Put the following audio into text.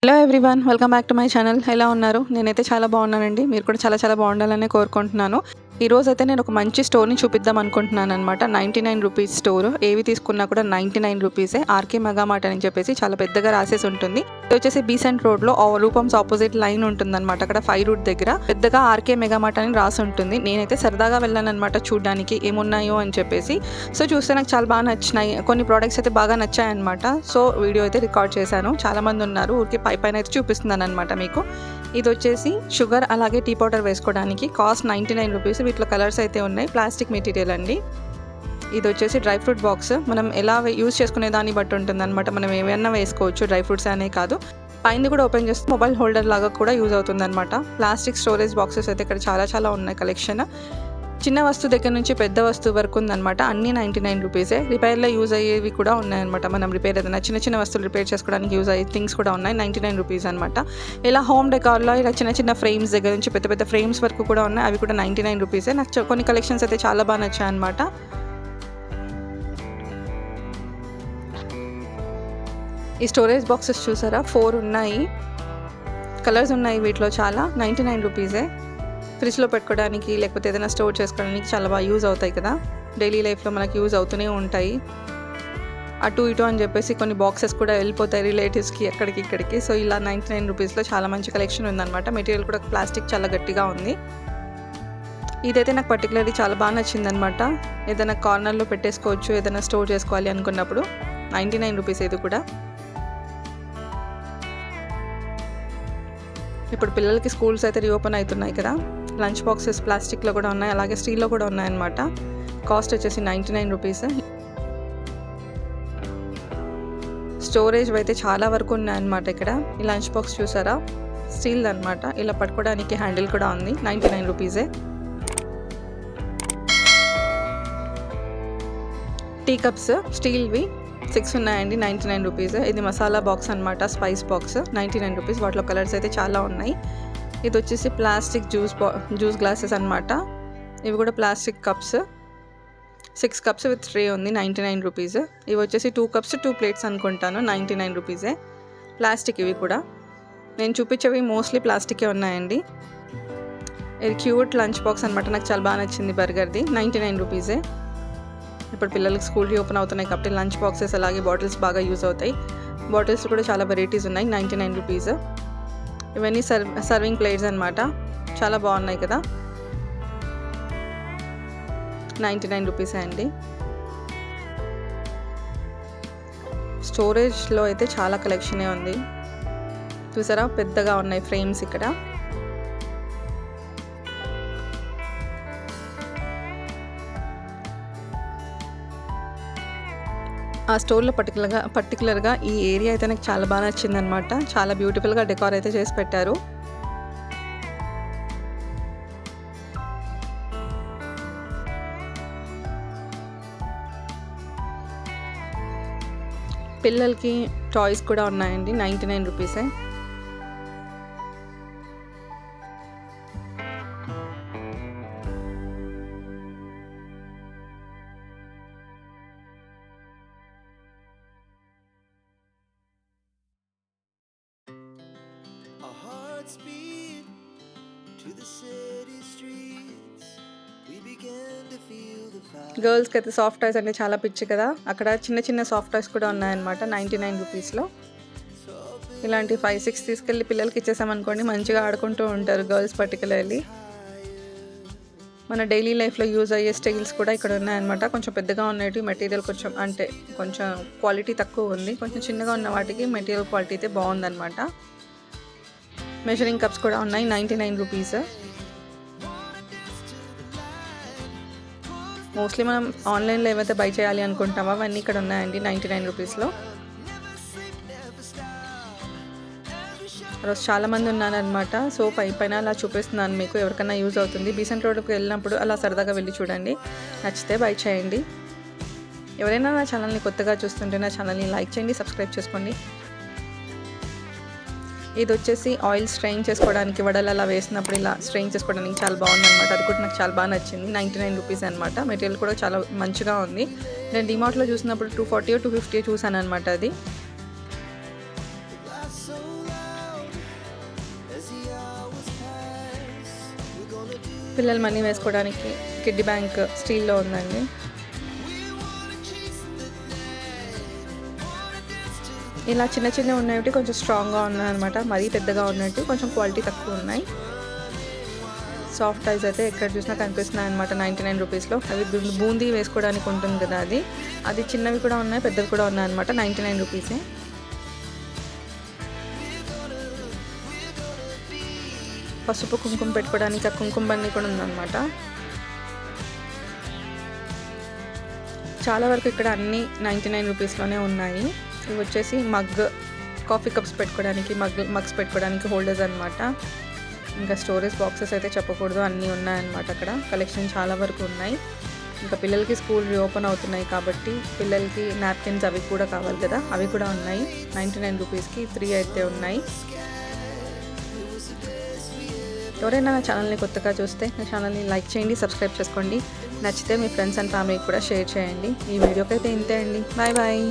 Hello everyone, welcome back to my channel. ఎలా ఉన్నారు? నేనైతే చాలా బాగున్నానండి. మీరు కూడా చాలా చాలా బాగుండాలని కోరుకుంటున్నాను. ఈరోజు అయితే నేను ఒక మంచి స్టోర్ని చూపిద్దాం అనుకుంటున్నాను అనమాట. 99 రూపీస్ స్టోర్. ఏవి తీసుకున్నా కూడా 99 రూపీసే. ఆర్కే మెగామార్ట్ అని చెప్పేసి చాలా పెద్దగా రాసేసి ఉంటుంది. ఇది వచ్చేసి బీసెంట్ రోడ్లో రూపమ్స్ ఆపోజిట్ లైన్ ఉంటుందన్నమాట. అక్కడ 5 రూట్ దగ్గర పెద్దగా ఆర్కే మెగామార్ట్ అని రాసి ఉంటుంది. నేనైతే సరదాగా వెళ్ళాను అనమాట చూడడానికి ఏమున్నాయో అని చెప్పేసి. సో చూస్తే నాకు చాలా బాగా నచ్చినాయి. కొన్ని ప్రోడక్ట్స్ అయితే బాగా నచ్చాయన్నమాట. సో వీడియో అయితే రికార్డ్ చేశాను. చాలామంది ఉన్నారు, ఊరికి పైన అయితే చూపిస్తున్నాను అనమాట మీకు. ఇది వచ్చేసి షుగర్ అలాగే టీ పౌడర్ వేసుకోవడానికి. Cost 99 rupees. వీటిలో కలర్స్ అయితే ఉన్నాయి. ప్లాస్టిక్ మెటీరియల్ అండి. ఇది వచ్చేసి డ్రై ఫ్రూట్ బాక్స్. మనం ఎలా యూజ్ చేసుకునే దాన్ని బట్టి ఉంటుంది అనమాట. మనం ఏమైనా వేసుకోవచ్చు, డ్రై ఫ్రూట్స్ అనే కాదు. పైన కూడా ఓపెన్ చేస్తే మొబైల్ హోల్డర్ లాగా కూడా యూజ్ అవుతుంది అనమాట. ప్లాస్టిక్ స్టోరేజ్ బాక్సెస్ అయితే ఇక్కడ చాలా చాలా ఉన్నాయి కలెక్షన్. చిన్న వస్తువు దగ్గర నుంచి పెద్ద వస్తువు వరకు ఉందన్నమాట. అన్నీ 99 రూపీసే. రిపేర్లో యూజ్ అయ్యేవి కూడా ఉన్నాయన్నమాట. మనం రిపేర్ ఏదైనా చిన్న చిన్న వస్తువులు రిపేర్ చేసుకోవడానికి యూజ్ అయ్యే థింగ్స్ కూడా ఉన్నాయి. 99 రూపీస్ అనమాట. ఇలా హోమ్ డెకార్లో ఇలా చిన్న చిన్న ఫ్రేమ్స్ దగ్గర నుంచి పెద్ద పెద్ద ఫ్రేమ్స్ వరకు కూడా ఉన్నాయి. అవి కూడా 99 రూపీసే. నాకు కొన్ని కలెక్షన్స్ అయితే చాలా బాగా నచ్చాయి అనమాట. ఈ స్టోరేజ్ బాక్సెస్ చూసారా, 4 ఉన్నాయి. కలర్స్ ఉన్నాయి వీటిలో చాలా. 99 రూపీసే. ఫ్రిడ్జ్లో పెట్టుకోవడానికి లేకపోతే ఏదైనా స్టోర్ చేసుకోవడానికి చాలా బాగా యూజ్ అవుతాయి కదా. డైలీ లైఫ్లో మనకి యూజ్ అవుతూనే ఉంటాయి. అటు ఇటు అని చెప్పేసి కొన్ని బాక్సెస్ కూడా వెళ్ళిపోతాయి రిలేటివ్స్కి ఎక్కడికి ఇక్కడికి. సో ఇలా 99 రూపీస్లో చాలా మంచి కలెక్షన్ ఉందన్నమాట. మెటీరియల్ కూడా ప్లాస్టిక్ చాలా గట్టిగా ఉంది. ఇదైతే నాకు పర్టికులర్లీ చాలా బాగా నచ్చిందనమాట. ఏదైనా కార్నర్లో పెట్టేసుకోవచ్చు, ఏదైనా స్టోర్ చేసుకోవాలి అనుకున్నప్పుడు. 99 రూపీస్ ఇది కూడా. ఇప్పుడు పిల్లలకి స్కూల్స్ అయితే రీఓపెన్ అవుతున్నాయి కదా. లంచ్ బాక్సెస్ ప్లాస్టిక్లో కూడా ఉన్నాయి, అలాగే స్టీల్లో కూడా ఉన్నాయన్నమాట. కాస్ట్ వచ్చేసి 99 రూపీస్. స్టోరేజ్ అయితే చాలా వరకు ఉన్నాయన్నమాట ఇక్కడ. ఈ లంచ్ బాక్స్ చూసారా, స్టీల్ అనమాట. ఇలా పట్టుకోవడానికి హ్యాండిల్ కూడా ఉంది. 99 రూపీసే. టీ కప్స్ స్టీల్వి 6 ఉన్నాయండి. 99 రూపీస్. ఇది మసాలా బాక్స్ అనమాట, స్పైస్ బాక్స్. 99 రూపీస్. వాటిలో కలర్స్ అయితే చాలా ఉన్నాయి. ఇది వచ్చేసి ప్లాస్టిక్ జ్యూస్ గ్లాసెస్ అనమాట. ఇవి కూడా plastic cups. 6 cups with tray ఉంది. 99 రూపీస్. ఇవి వచ్చేసి 2 కప్స్ 2 ప్లేట్స్ అనుకుంటాను. 99 రూపీసే. ప్లాస్టిక్ ఇవి కూడా. నేను చూపించేవి మోస్ట్లీ ప్లాస్టికే ఉన్నాయండి. ఇది క్యూట్ లంచ్ బాక్స్ అనమాట. నాకు చాలా బాగా నచ్చింది బర్గర్ది. 99 రూపీసే. ఇప్పుడు పిల్లలకి స్కూల్ ఓపెన్ అవుతున్నాయి కాబట్టి లంచ్ బాక్సెస్ అలాగే బాటిల్స్ బాగా యూజ్ అవుతాయి. బాటిల్స్ కూడా చాలా వెరైటీస్ ఉన్నాయి. 99 రూపీస్. ఇవన్నీ సర్వింగ్ ప్లేట్స్ అనమాట. చాలా బాగున్నాయి కదా. 99 రూపీసే అండి. స్టోరేజ్లో అయితే చాలా కలెక్షనే ఉంది. చూసారా, పెద్దగా ఉన్నాయి ఫ్రేమ్స్ ఇక్కడ. ఆ స్టోర్లో పర్టికులర్గా ఈ ఏరియా అయితే నాకు చాలా బాగా నచ్చిందనమాట. చాలా బ్యూటిఫుల్గా డెకార్ అయితే చేసి పెట్టారు. పిల్లలకి టాయ్స్ కూడా ఉన్నాయండి. 99 రూపీసే. Speed to the city streets, we began to feel the fire. గర్ల్స్కి అయితే సాఫ్ట్ టాయ్స్ అంటే చాలా పిచ్చి కదా. అక్కడ చిన్న చిన్న సాఫ్ట్ టాయ్స్ కూడా ఉన్నాయన్నమాట. 99 రూపీస్లో. ఇలాంటి 5-6 తీసుకెళ్ళి పిల్లలకి ఇచ్చేసామనుకోండి, మంచిగా ఆడుకుంటూ ఉంటారు గర్ల్స్ పర్టికులర్లీ. మన డైలీ లైఫ్లో యూజ్ అయ్యే స్టైల్స్ కూడా ఇక్కడ ఉన్నాయన్నమాట. కొంచెం పెద్దగా ఉన్నవి మెటీరియల్ కొంచెం క్వాలిటీ తక్కువ ఉంది. కొంచెం చిన్నగా ఉన్న వాటికి మెటీరియల్ క్వాలిటీ అయితే బాగుందన్నమాట. మెజరింగ్ కప్స్ కూడా ఉన్నాయి. 99 రూపీస్. మోస్ట్లీ మనం ఆన్లైన్లో ఏవైతే బై చేయాలి అనుకుంటామో అవన్నీ ఇక్కడ ఉన్నాయండి 99 రూపీస్లో. రోజు చాలామంది ఉన్నారనమాట. సో పైన అలా చూపిస్తున్నాను మీకు, ఎవరికైనా యూజ్ అవుతుంది. బీసెంట్ రోడ్కి వెళ్ళినప్పుడు అలా సరదాగా వెళ్ళి చూడండి. నచ్చితే బై చేయండి. ఎవరైనా నా ఛానల్ని కొత్తగా చూస్తుంటే నా ఛానల్ని లైక్ చేయండి, సబ్స్క్రైబ్ చేసుకోండి. ఇది వచ్చేసి ఆయిల్ స్ట్రెయిన్ చేసుకోవడానికి, వడలు అలా వేసినప్పుడు ఇలా స్ట్రెయిన్ చేసుకోవడానికి చాలా బాగుందన్నమాట. అది కూడా నాకు చాలా బాగా నచ్చింది. 99 రూపీస్ అనమాట. మెటీరియల్ కూడా చాలా మంచిగా ఉంది. నేను డిమార్ట్లో చూసినప్పుడు 240 250 చూసాను అనమాట. అది పిల్లలు మనీ వేసుకోవడానికి కిడ్డీ బ్యాంక్ స్టీల్లో ఉందండి. ఇలా చిన్న చిన్న ఉన్నవి కొంచెం స్ట్రాంగ్గా ఉన్నాయి అనమాట. మరీ పెద్దగా ఉన్నట్టు కొంచెం క్వాలిటీ తక్కువ ఉన్నాయి. సాఫ్ట్ టాయ్స్ అయితే ఎక్కడ చూసినా కనిపిస్తున్నాయి అనమాట 99 రూపీస్లో. అవి బూందీ వేసుకోవడానికి ఉంటుంది కదా, అది చిన్నవి కూడా ఉన్నాయి, పెద్దవి కూడా ఉన్నాయి అనమాట. 99 రూపీసే. పసుపు కుంకుమ పెట్టుకోవడానికి ఆ కుంకుమ బండి కూడా ఉందన్నమాట. చాలా వరకు ఇక్కడ అన్నీ 99 రూపీస్లోనే ఉన్నాయి. ఇవి వచ్చేసి కాఫీ కప్స్ పెట్టుకోవడానికి, మగ్స్ పెట్టుకోవడానికి హోల్డర్స్ అనమాట. ఇంకా స్టోరేజ్ బాక్సెస్ అయితే చెప్పకూడదు, అన్నీ ఉన్నాయన్నమాట. అక్కడ కలెక్షన్ చాలా వరకు ఉన్నాయి. ఇంకా పిల్లలకి స్కూల్ రీఓపెన్ అవుతున్నాయి కాబట్టి పిల్లలకి నాప్కిన్స్ అవి కూడా కావాలి కదా, అవి కూడా ఉన్నాయి. 99 రూపీస్కి 3 అయితే ఉన్నాయి. ఎవరైనా నా ఛానల్ని కొత్తగా చూస్తే నా ఛానల్ని లైక్ చేయండి, సబ్స్క్రైబ్ చేసుకోండి. నచ్చితే మీ ఫ్రెండ్స్ అండ్ ఫ్యామిలీకి కూడా షేర్ చేయండి. ఈ వీడియోకి అయితే ఇంతే అండి. Bye bye.